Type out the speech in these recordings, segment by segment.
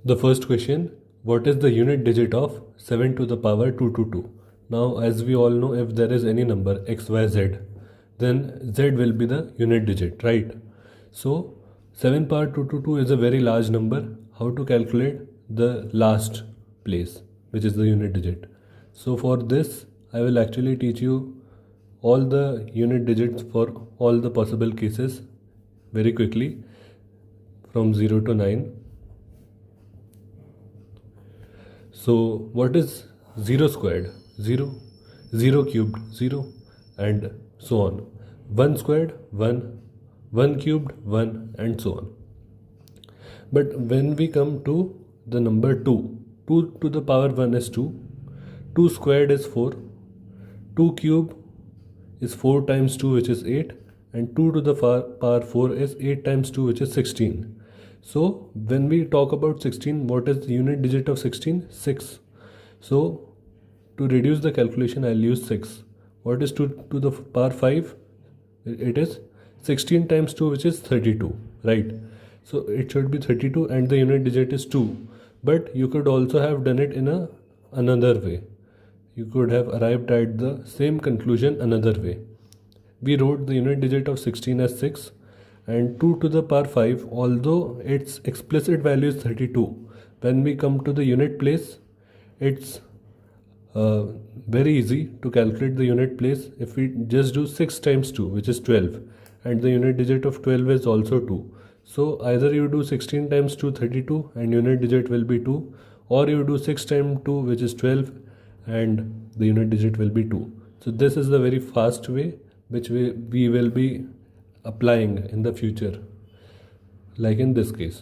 The first question, what is the unit digit of 7 to the power 222? Now, as we all know, if there is any number x, y, z, then z will be the unit digit, right? So, 7 power 222 is a very large number. How to calculate the last place, which is the unit digit? So, for this, I will actually teach you all the unit digits for all the possible cases very quickly from 0 to 9. So what is 0 squared? 0, 0 cubed, 0, and so on. 1 squared, 1, 1 cubed, 1, and so on. But when we come to the number 2, 2 to the power 1 is 2, 2 squared is 4, 2 cube is 4 times 2 which is 8, and 2 to the power 4 is 8 times 2 which is 16. So when we talk about 16, what is the unit digit of 16? 6. So to reduce the calculation, I'll use 6. What is 2 to the power 5? It is 16 times 2 which is 32, right? So it should be 32 and the unit digit is 2. But you could also have done it in another way. You could have arrived at the same conclusion another way. We wrote the unit digit of 16 as 6 and 2 to the power 5, although its explicit value is 32. When we come to the unit place, it's very easy to calculate the unit place if we just do 6 times 2 which is 12, and the unit digit of 12 is also 2. So either you do 16 times 2 32 and unit digit will be 2, or you do 6 times 2 which is 12 and the unit digit will be 2. So this is the very fast way which we will be applying in the future. Like in this case,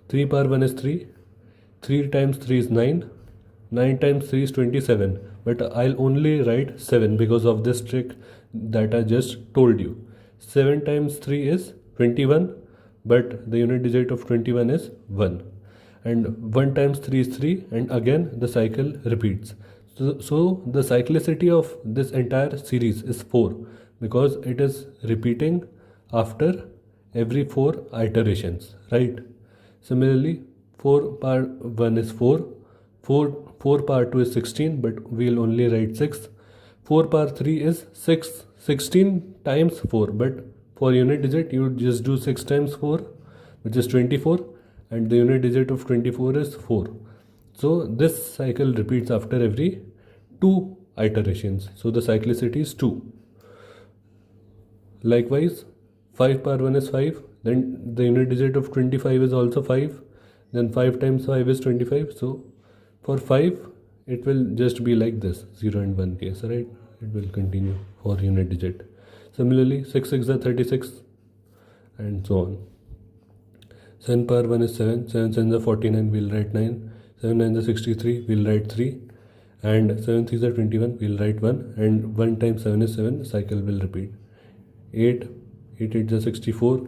3 power 1 is 3, 3 times 3 is 9, 9 times 3 is 27, but I'll only write 7 because of this trick that I just told you. 7 times 3 is 21, but the unit digit of 21 is 1. And 1 times 3 is 3, and again the cycle repeats. So the cyclicity of this entire series is 4 because it is repeating after every 4 iterations, right? Similarly, 4 power 1 is 4, 4 power 2 is 16, but we'll only write 6. 4 power 3 is 6, 16 times 4, but for unit digit you just do 6 times 4 which is 24, and the unit digit of 24 is 4. So this cycle repeats after every 2 iterations. So the cyclicity is 2. Likewise, 5 power 1 is 5, then the unit digit of 25 is also 5, then 5 times 5 is 25. So for 5 it will just be like this, 0 and 1 case, right? It will continue for unit digit. Similarly, 6 6 is 36 and so on. 7 power 1 is 7, 7 7 is 49, we'll write 9, 7 9 is 63, we'll write 3, and 7 3 is 21, we'll write 1, and 1 times 7 is 7, the cycle will repeat. 8 8 8 is 64,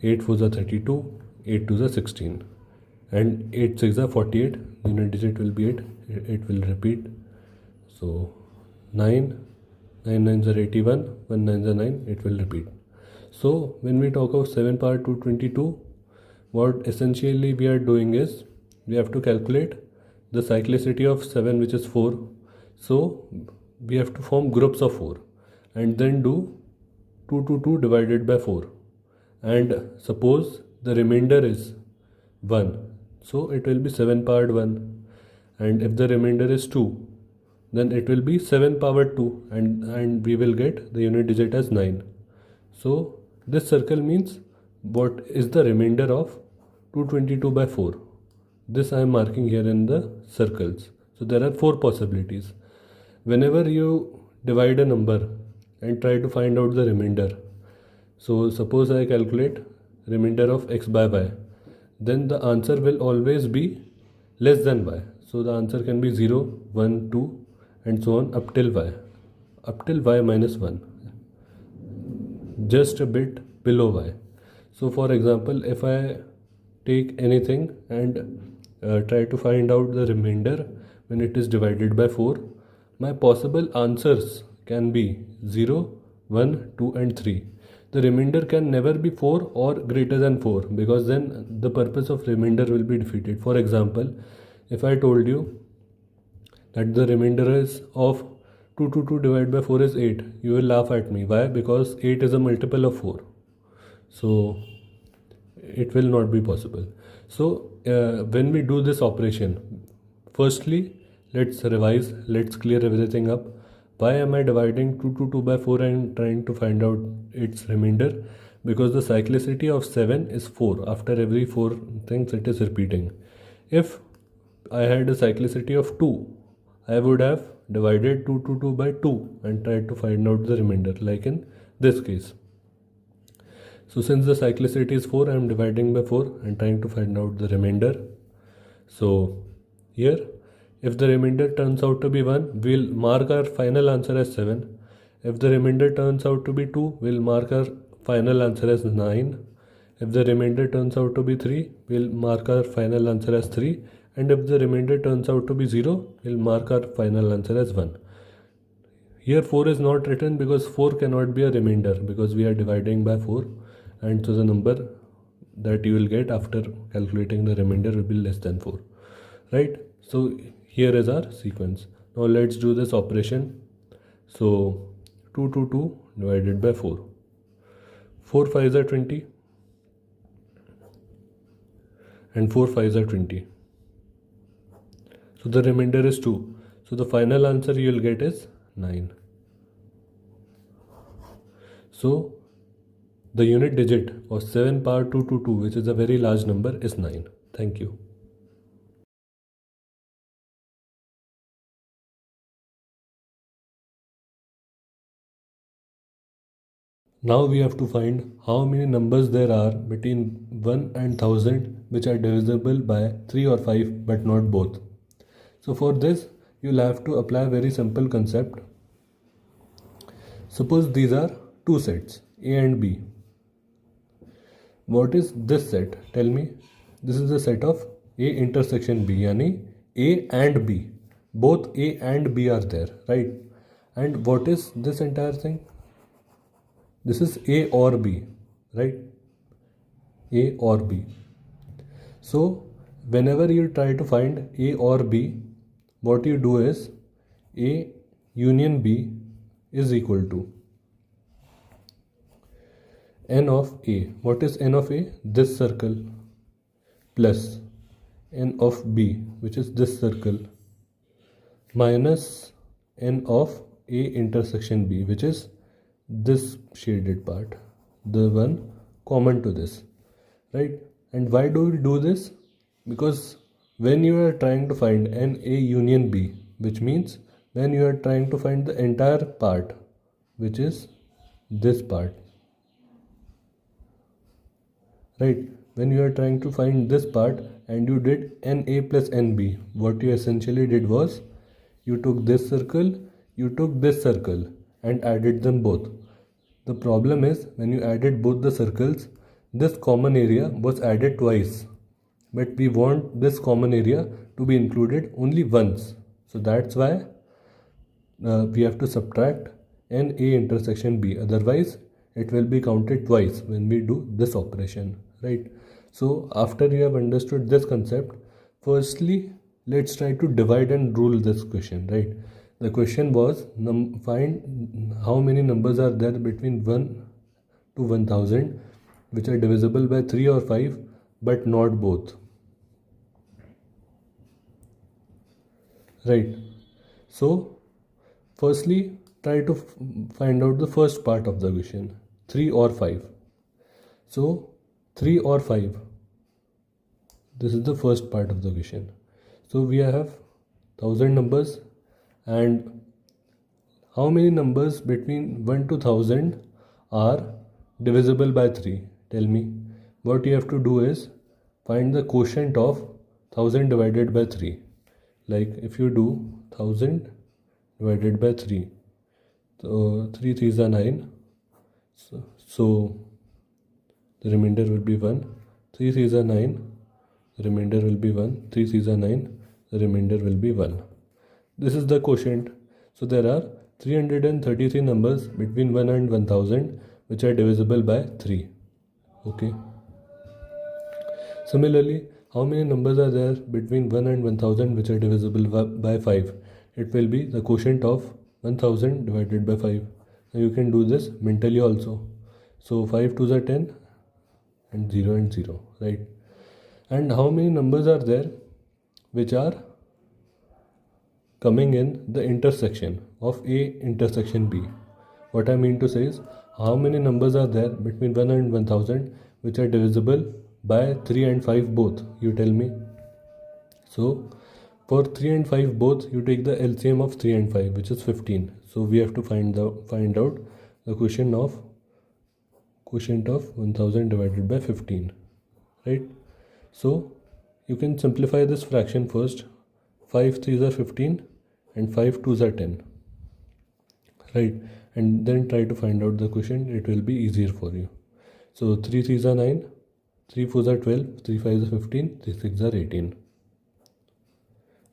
8 4 is 32, 8 2 is 16, and 8 6 is 48, unit digit will be 8, it will repeat. So 9 9 9 is 81, 1 9 is 9, it will repeat. So when we talk of 7 power 222, what essentially we are doing is we have to calculate the cyclicity of 7 which is 4. So we have to form groups of 4 and then do 2 to 2 divided by 4, and suppose the remainder is 1, so it will be 7 powered 1, and if the remainder is 2, then it will be 7 powered 2, and we will get the unit digit as 9. So this circle means what is the remainder of 222 by 4. This I am marking here in the circles. So there are 4 possibilities. Whenever you divide a number and try to find out the remainder, so suppose I calculate remainder of x by y, then the answer will always be less than y. So the answer can be 0, 1, 2 and so on up till y minus 1, just a bit below y. So for example, if I take anything and try to find out the remainder when it is divided by 4, my possible answers can be 0, 1, 2 and 3. the remainder can never be 4 or greater than 4, because then the purpose of remainder will be defeated. For example, if I told you that the remainder is of 2 divided by 4 is 8, you will laugh at me. Why? Because 8 is a multiple of 4. So it will not be possible. So when we do this operation, firstly, let's revise, let's clear everything up. Why am I dividing 2 by 4 and trying to find out its remainder? Because the cyclicity of 7 is 4. After every 4 things it is repeating. If I had a cyclicity of 2, I would have divided 2 by 2 and tried to find out the remainder, like in this case. So since the cyclicity is 4, I am dividing by 4 and trying to find out the remainder. So here, if the remainder turns out to be 1, we'll mark our final answer as 7. If the remainder turns out to be 2, we'll mark our final answer as 9. If the remainder turns out to be 3, we'll mark our final answer as 3. And if the remainder turns out to be 0, we'll mark our final answer as 1. Here 4 is not written because 4 cannot be a remainder, because we are dividing by 4, and so the number that you will get after calculating the remainder will be less than 4, right? So here is our sequence. Now let's do this operation. So 2 divided by 4. 4 5s are 20 and 4 5s are 20. So the remainder is 2. So the final answer you will get is 9. So the unit digit of 7 power 2, which is a very large number, is 9. Thank you. Now we have to find how many numbers there are between 1 and 1000 which are divisible by 3 or 5 but not both. So for this you'll have to apply a very simple concept. Suppose these are two sets, A and B. What is this set? Tell me. This is the set of A intersection B, yani A and B. Both A and B are there, right? And what is this entire thing? This is A or B, right? A or B. So whenever you try to find A or B, what you do is A union B is equal to n of A. What is n of A? This circle, plus n of B, which is this circle, minus n of A intersection B, which is this shaded part, the one common to this, right? And why do we do this? Because when you are trying to find an A union B, which means when you are trying to find the entire part, which is this part, right? When you are trying to find this part and you did NA plus NB, what you essentially did was you took this circle, you took this circle and added them both. The problem is when you added both the circles, this common area was added twice, but we want this common area to be included only once. So that's why we have to subtract NA intersection B, otherwise it will be counted twice when we do this operation, right? So after you have understood this concept, firstly let's try to divide and rule this question, right? The question was find how many numbers are there between 1 to 1000 which are divisible by 3 or 5 but not both, right? So firstly try to find out the first part of the question, 3 or 5. So 3 or 5, this is the first part of the question. So we have 1000 numbers, and how many numbers between 1 to 1000 are divisible by 3? Tell me. What you have to do is find the quotient of 1000 divided by 3. Like if you do 1000 divided by 3, so 3 3s are 9, so the remainder will be 1. 3 3s are 9, the remainder will be 1. 3 3s are 9, the remainder will be 1. This is the quotient. So there are 333 numbers between 1 and 1000 which are divisible by 3. Okay. Similarly, how many numbers are there between 1 and 1000 which are divisible by 5? It will be the quotient of 1000 divided by 5. Now you can do this mentally also. So 5 2s are 10 and 0 and 0, right? And how many numbers are there which are coming in the intersection of A intersection B? What I mean to say is, how many numbers are there between 1 and 1000 which are divisible by 3 and 5 both? You tell me. So for 3 and 5 both, you take the LCM of 3 and 5, which is 15. So we have to find out the quotient of 1000 divided by 15, right? So you can simplify this fraction first. 5 3s are 15 and 5 2s are 10, right? And then try to find out the quotient. It will be easier for you. So 3 3s are 9, 3 4s are 12, 3 5s are 15, 3 6s are 18.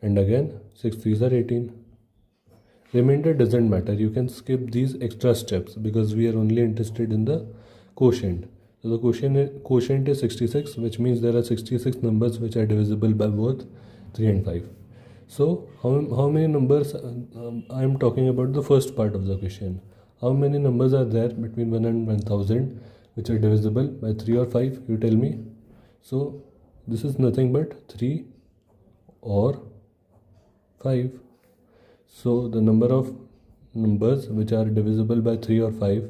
And again 6 3s are 18. Remainder doesn't matter. You can skip these extra steps because we are only interested in the quotient. So the quotient is 66, which means there are 66 numbers which are divisible by both 3 and 5. So how many numbers, I am talking about the first part of the question. How many numbers are there between 1 and 1000 which are divisible by 3 or 5? You tell me. So this is nothing but 3 or 5. So the number of numbers which are divisible by 3 or 5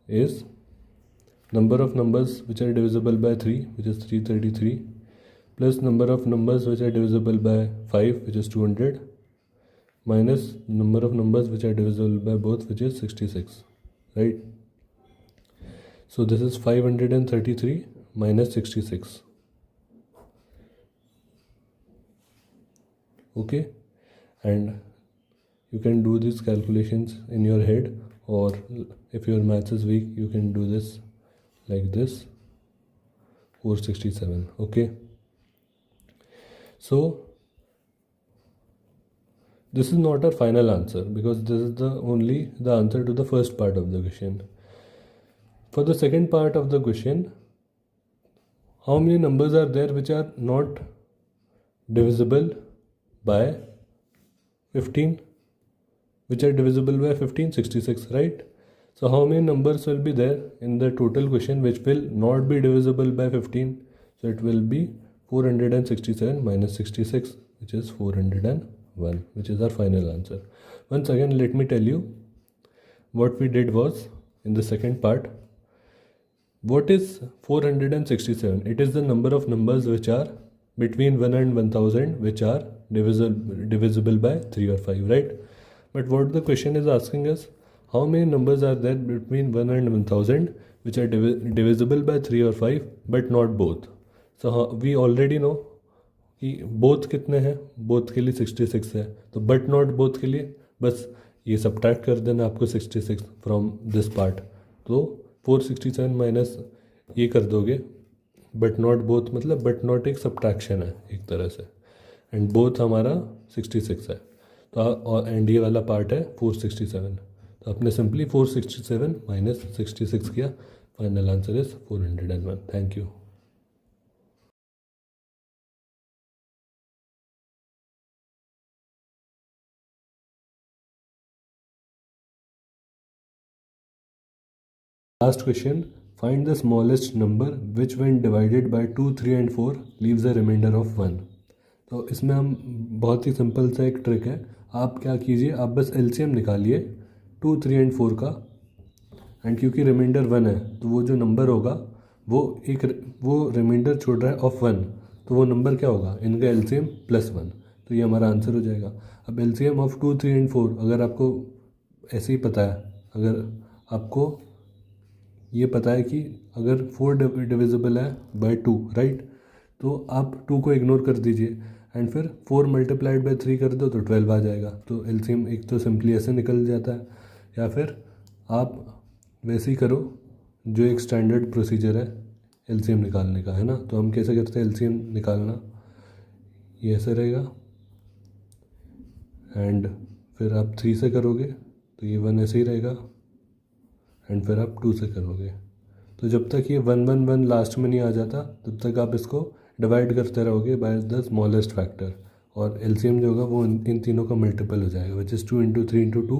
is number of numbers which are divisible by 3, which is 333, plus number of numbers which are divisible by 5, which is 200, minus number of numbers which are divisible by both, which is 66, right? So this is 533 minus 66. Okay, and you can do these calculations in your head, or if your maths is weak, you can do this like this, 467. Okay, so this is not our final answer because this is only the answer to the first part of the question. For the second part of the question, how many numbers are there which are not divisible by 15? Which are divisible by 15? 66, right? So how many numbers will be there in the total question which will not be divisible by 15? So it will be 467 minus 66, which is 401, which is our final answer. Once again, let me tell you what we did was, in the second part, what is 467? It is the number of numbers which are between 1 and 1000 which are divisible by 3 or 5, right? But what the question is asking us, how many numbers are there between 1 and 1000 which are divisible by 3 or 5 but not both? So we already know कि both कितने हैं, both के लिए 66 है, तो but not both के लिए बस ये subtract कर देना आपको 66 from this part. तो 467 माइनस ये कर दोगे, but not both मतलब but not एक subtraction है एक तरह से, and both हमारा 66 है, तो एंड ये वाला पार्ट है 467. तो आपने सिंपली 467 माइनस 66 किया. Final answer is 401. Thank you. Last question. Find the smallest number which when divided by 2, 3 and 4 leaves a remainder of 1. तो इसमें हम बहुत ही सिंपल सा एक ट्रिक है. आप क्या कीजिए, आप बस एलसीएम निकालिए 2, 3 एंड 4 का, एंड क्योंकि रिमाइंडर 1 है तो वो जो नंबर होगा वो रिमाइंडर छोड़ रहा है ऑफ 1, तो वो नंबर क्या होगा, इनका एलसीएम प्लस 1. तो ये हमारा आंसर हो जाएगा. अब एलसीएम ऑफ 2, 3 एंड 4 अगर आपको ऐसे ही पता है, अगर आपको ये पता है कि अगर 4 डिविजिबल है बाय 2, राइट, तो आप 2 को इग्नोर कर दीजिए एंड फिर 4 मल्टीप्लाइड बाय 3 कर दो तो 12 आ जाएगा. तो एलसीएम एक तो सिंपली ऐसे निकल जाता है, या फिर आप वैसे ही करो जो एक स्टैंडर्ड प्रोसीजर है एलसीएम निकालने का, है ना. तो हम कैसे करते हैं एलसीएम निकालना, ये ऐसे रहेगा एंड फिर आप 3 से करोगे तो ये 1 ऐसे ही रहेगा एंड फिर आप 2 से करोगे। तो जब तक ये 111 लास्ट में नहीं आ जाता तब तक आप इसको डिवाइड करते रहोगे बाय द स्मॉलेस्ट फैक्टर, और एलसीएम जो होगा वो इन तीनों का मल्टीपल हो जाएगा, which is 2 into 3 into 2,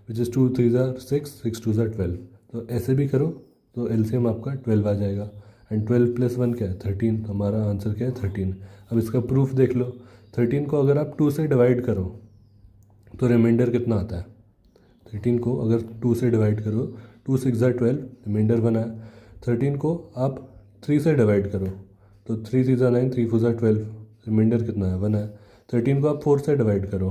which is 2 3 ज़ार 6, 6 2 ज़ार 12। तो ऐसे भी करो तो एलसीएम आपका 12 आ जाएगा। एंड 12 प्लस 1 क्या है 13, हमारा आंसर क्या है 13। अब इसका प्रूफ देख लो, 13 को अगर आप 2 से डिवाइड करो तो रिमाइंडर कितना आता है। 13 को अगर 2 से डिवाइड करो, 2 6 ज़ार 12, रिमाइंडर 1 आया। 13 को आप 3 से डिवाइड करो तो 3 3 ज़ार 9, 3 4 ज़ार 12, रिमाइंडर कितना है 1 आया। 13 को आप 4 से डिवाइड करो,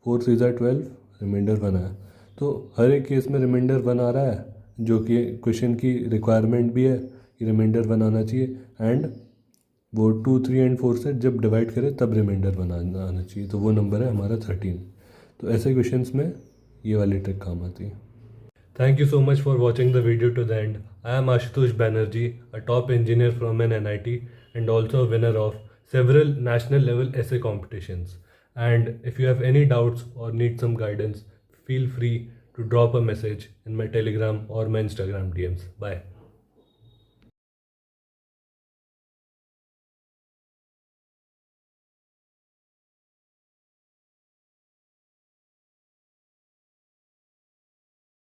4 3 ज़ार 12, रिमाइंडर 1 आया। तो हर एक केस में रिमाइंडर 1 आ रहा है, जो कि क्वेश्चन की रिक्वायरमेंट भी है कि रिमाइंडर 1 आना चाहिए। एंड वो 2 3 एंड 4 से जब डिवाइड करें तब रिमाइंडर 1 आना चाहिए, तो वो नंबर है हमारा 13। तो ऐसे क्वेश्चंस में ये वाली ट्रिक काम आती है। Thank you so much for watching the video to the end. I am Ashutosh Banerjee, a top engineer from an NIT and also a winner of several national level essay competitions. And if you have any doubts or need some guidance, feel free to drop a message in my Telegram or my Instagram DMs. Bye.